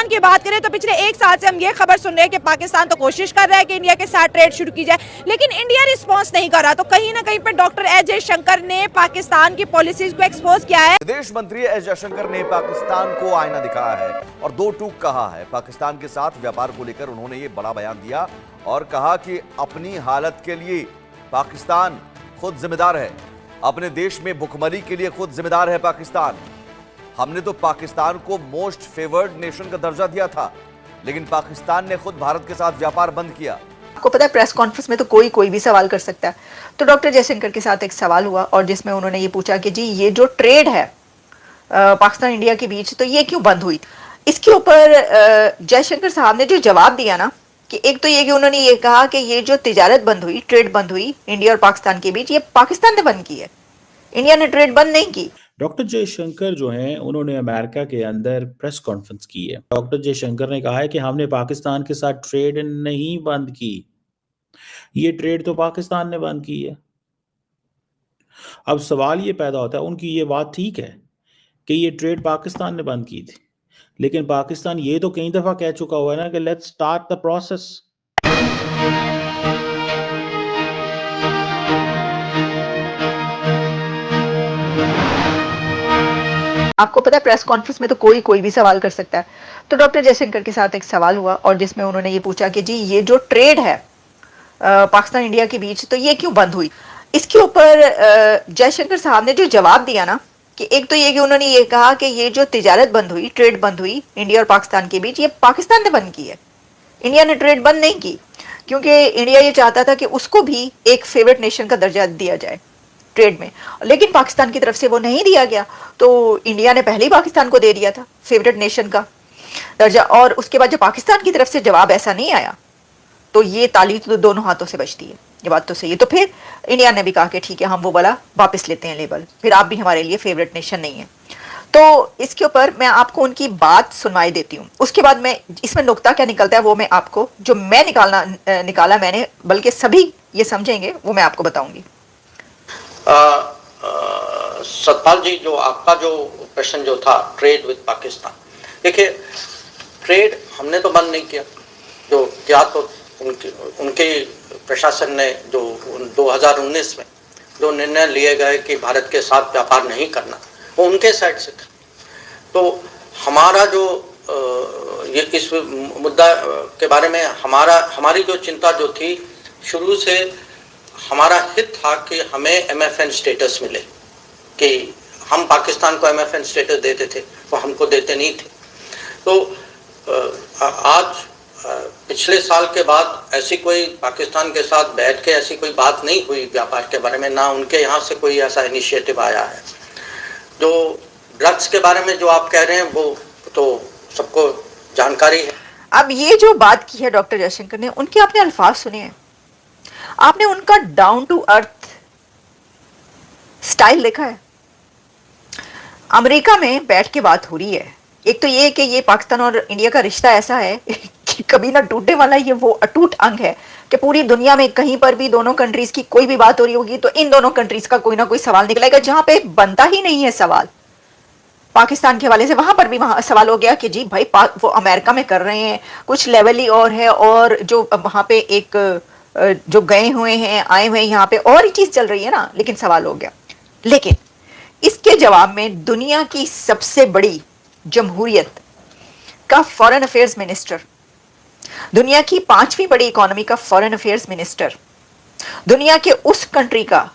पाकिस्तान की बात करें तो पिछले एक साल से हम ये खबर सुन रहे हैं कि पाकिस्तान तो कोशिश कर रहा है कि इंडिया के साथ ट्रेड शुरू की जाए, लेकिन इंडिया रिस्पॉन्स नहीं कर रहा। तो कहीं ना कहीं पर डॉक्टर एस जयशंकर ने पाकिस्तान की पॉलिसीज को एक्सपोज किया है। विदेश मंत्री एस जयशंकर ने पाकिस्तान को आईना दिखाया है और दो टूक कहा है। पाकिस्तान के साथ व्यापार को लेकर उन्होंने ये बड़ा बयान दिया और कहा कि अपनी हालत के लिए पाकिस्तान खुद जिम्मेदार है, अपने देश में भुखमरी के लिए खुद जिम्मेदार है पाकिस्तान। हमने तो पाकिस्तान को मोस्ट फेवर्ड नेशन का दर्जा दिया था, लेकिन पाकिस्तान ने खुद भारत के साथ व्यापार बंद किया। आपको पता है प्रेस कॉन्फ्रेंस में तो कोई भी सवाल कर सकता है। तो डॉक्टर जयशंकर के साथ एक सवाल हुआ और जिसमें उन्होंने ये पूछा कि जी ये जो ट्रेड है पाकिस्तान इंडिया के बीच, तो ये क्यों बंद हुई। इसके ऊपर जयशंकर साहब ने जो जवाब दिया ना, कि एक तो ये कि उन्होंने ये कहा कि ये जो तिजारत बंद हुई, ट्रेड बंद हुई इंडिया और पाकिस्तान के बीच, ये पाकिस्तान ने बंद की है, इंडिया ने ट्रेड बंद नहीं की। डॉक्टर जयशंकर जो हैं उन्होंने अमेरिका के अंदर प्रेस कॉन्फ्रेंस की है। डॉक्टर जयशंकर ने कहा है कि हमने पाकिस्तान के साथ ट्रेड नहीं बंद की, ये ट्रेड तो पाकिस्तान ने बंद की है। अब सवाल ये पैदा होता है, उनकी ये बात ठीक है कि ये ट्रेड पाकिस्तान ने बंद की थी, लेकिन पाकिस्तान ये तो कई दफा कह चुका हुआ है ना कि लेट्स स्टार्ट द प्रोसेस। आपको पता है प्रेस कॉन्फ्रेंस में तो कोई भी सवाल कर सकता है। तो डॉक्टर जयशंकर के साथ एक सवाल हुआ और जिसमें उन्होंने ये पूछा कि जी ये जो ट्रेड है पाकिस्तान इंडिया के बीच, तो ये क्यों बंद हुई। इसके ऊपर जयशंकर साहब ने जो जवाब दिया ना, कि एक तो ये कि उन्होंने ये कहा कि ये जो तिजारत बंद हुई, ट्रेड बंद हुई इंडिया और पाकिस्तान के बीच, ये पाकिस्तान ने बंद की है, इंडिया ने ट्रेड बंद नहीं की। क्योंकि इंडिया ये चाहता था कि उसको भी एक फेवरेट नेशन का दर्जा दिया जाए ट्रेड में, लेकिन पाकिस्तान की तरफ से वो नहीं दिया गया। तो इंडिया ने पहले ही पाकिस्तान को दे दिया था फेवरेट नेशन का दर्जा, और उसके बाद जब पाकिस्तान की तरफ से जवाब ऐसा नहीं आया, तो ये ताली तो दोनों हाथों से बजती है, ये बात तो सही है। तो फिर इंडिया ने भी कहा कि ठीक है, हम वो वाला वापस लेते हैं लेबल, फिर आप भी हमारे लिए फेवरेट नेशन नहीं है। तो इसके ऊपर मैं आपको उनकी बात सुनवाई देती हूँ, उसके बाद मैं इसमें नुक्ता क्या निकलता है वो मैं आपको, जो मैं निकाला मैंने, बल्कि सभी ये समझेंगे, वो मैं आपको बताऊंगी। सतपाल जी, जो आपका जो प्रश्न जो था ट्रेड विद पाकिस्तान, देखिए ट्रेड हमने तो बंद नहीं किया। जो क्या तो उनके प्रशासन ने जो 2019 में जो निर्णय लिए गए कि भारत के साथ व्यापार नहीं करना, वो उनके साइड से था। तो हमारा जो ये इस मुद्दा के बारे में हमारी जो चिंता जो थी शुरू से, हमारा हित था कि हमें एमएफएन स्टेटस मिले, कि हम पाकिस्तान को एमएफएन स्टेटस देते थे, वो हमको देते नहीं थे। तो आज पिछले साल के बाद ऐसी कोई पाकिस्तान के साथ बैठ के ऐसी कोई बात नहीं हुई व्यापार के बारे में, ना उनके यहाँ से कोई ऐसा इनिशिएटिव आया है। जो ड्रग्स के बारे में जो आप कह रहे हैं वो तो सबको जानकारी है। अब ये जो बात की है डॉक्टर जयशंकर ने, उनके आपने अल्फाज सुने हैं, आपने उनका डाउन टू अर्थ स्टाइल देखा है। अमेरिका में बैठ के बात हो रही है, एक तो ये कि ये पाकिस्तान और इंडिया का रिश्ता ऐसा है कि कभी ना टूटने वाला, ये वो अटूट अंग है कि पूरी दुनिया में कहीं पर भी दोनों कंट्रीज की कोई भी बात हो रही होगी तो इन दोनों कंट्रीज का कोई ना कोई सवाल निकलेगा। जहां पे बनता ही नहीं है सवाल पाकिस्तान के हवाले से, वहां पर भी वहां सवाल हो गया कि जी भाई वो अमेरिका में कर रहे हैं, कुछ लेवल ही और है, और जो वहां पे एक जो गए हुए हैं आए हुए हैं यहाँ पे और ही चीज चल रही है ना, लेकिन सवाल हो गया। लेकिन इसके जवाब में दुनिया की सबसे बड़ी जमहूरियत का फॉरेन अफेयर्स मिनिस्टर, दुनिया की 5वीं बड़ी इकोनॉमी का फॉरेन अफेयर्स मिनिस्टर, दुनिया के उस कंट्री का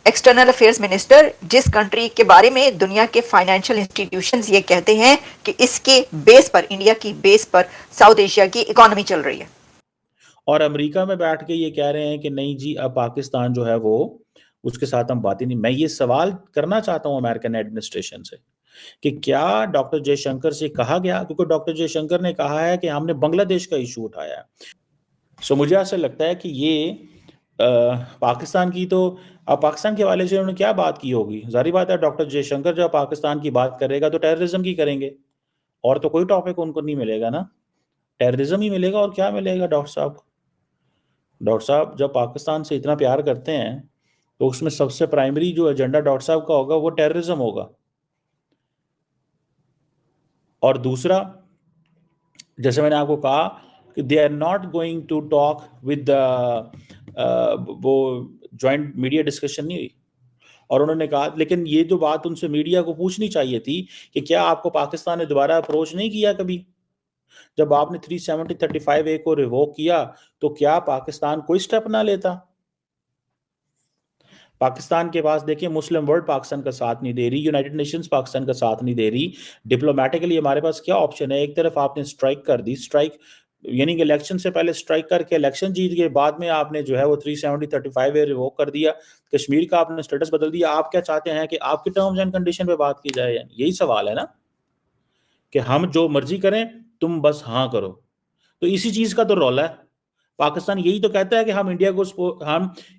एक्सटर्नल अफेयर्स मिनिस्टर जिस कंट्री के बारे में दुनिया के फाइनेंशियल इंस्टीट्यूशंस ये कहते हैं कि इसके बेस पर, इंडिया की बेस पर साउथ एशिया की इकोनॉमी चल रही है, और अमेरिका में बैठ के ये कह रहे हैं कि नहीं जी अब पाकिस्तान जो है वो उसके साथ हम बात ही नहीं। मैं ये सवाल करना चाहता हूं अमेरिकन एडमिनिस्ट्रेशन से कि क्या डॉक्टर जयशंकर से कहा गया, क्योंकि डॉक्टर जयशंकर ने कहा है कि हमने बांग्लादेश का इशू उठाया है। सो मुझे ऐसा लगता है कि ये पाकिस्तान की, तो अब पाकिस्तान के हवाले से उन्होंने क्या बात की होगी। जारी बात है डॉक्टर जयशंकर जब पाकिस्तान की बात करेगा तो टेररिज्म की करेंगे, और तो कोई टॉपिक उनको नहीं मिलेगा ना, टेररिज्म ही मिलेगा। और क्या मिलेगा डॉक्टर साहब? डॉक्टर साहब जब पाकिस्तान से इतना प्यार करते हैं तो उसमें सबसे प्राइमरी जो एजेंडा डॉक्टर साहब का होगा वो टेररिज्म होगा। और दूसरा, जैसे मैंने आपको कहा कि they are not going to talk with वो ज्वाइंट मीडिया डिस्कशन नहीं हुई। और उन्होंने कहा, लेकिन ये जो बात उनसे मीडिया को पूछनी चाहिए थी कि क्या आपको पाकिस्तान ने दोबारा अप्रोच नहीं किया कभी? जब आपने 370-35A को रिवोक किया तो क्या पाकिस्तान कोई स्टेप ना लेता? पाकिस्तान के पास देखिए, मुस्लिम वर्ल्ड पाकिस्तान का साथ नहीं दे रही, यूनाइटेड नेशंस पाकिस्तान का साथ नहीं दे रही। डिप्लोमेटिकली हमारे पास क्या ऑप्शन है? एक तरफ आपने स्ट्राइक कर दी, स्ट्राइक यानी कि इलेक्शन से पहले स्ट्राइक करके इलेक्शन जीत गए, बाद में आपने जो है वो 370-35A रिवोक कर दिया, कश्मीर का आपने स्टेटस बदल दिया। आप क्या चाहते हैं कि आपकी टर्म्स एंड कंडीशन पे बात की जाए? यही सवाल है ना, कि हम जो मर्जी करें, तुम बस हाँ करो। तो इसी चीज का तो रौला है। पाकिस्तान यही तो कहता है कि हम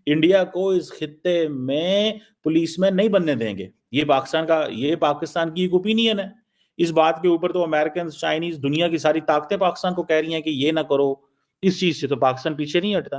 इंडिया को इस खित्ते में पुलिसमैन नहीं बनने देंगे। ये पाकिस्तान की एक ओपिनियन है। इस बात के ऊपर तो अमेरिकन, चाइनीज, दुनिया की सारी ताकतें पाकिस्तान को कह रही हैं कि ये ना करो। इस चीज से तो पाकिस्तान पीछे नहीं हटता।